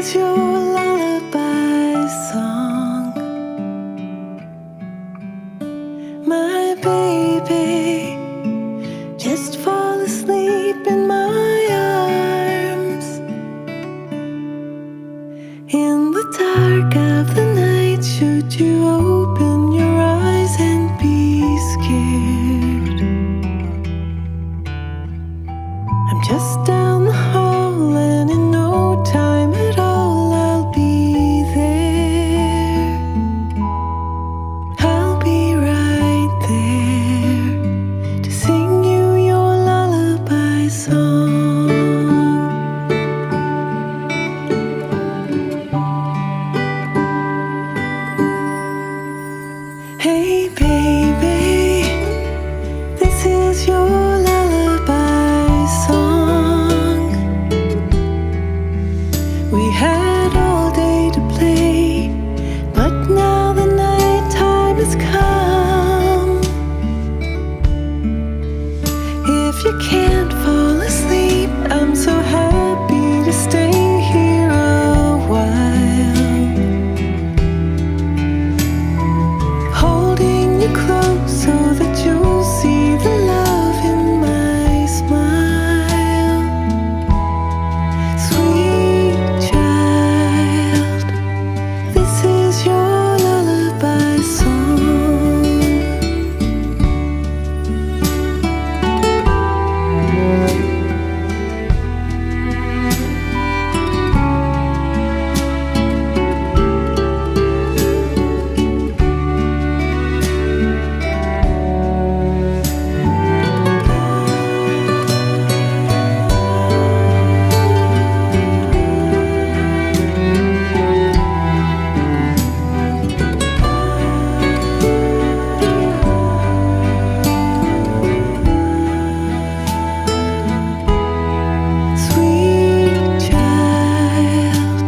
is your lullaby song, my baby. Just fall asleep in my arms. In the dark of the night, should you open your eyes and be scared, I'm just down the hall, and in no time at all I'll be there. I'll be right there to sing you your lullaby song. Hey baby, this is your lullaby song. We had all day to play, but now the night time has come. If you can't fall asleep, I'm so happy to stay here a while, holding you close so that you'll see the love in my smile. Sweet child, this is your lullaby song. Sweet child,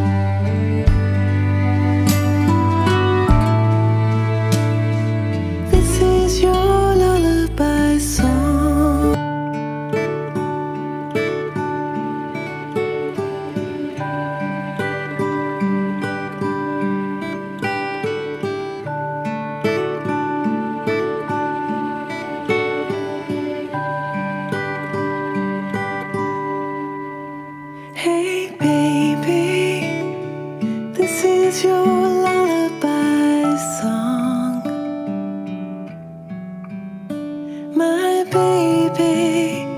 this is your lullaby song. Hey baby, this is your lullaby song, my baby.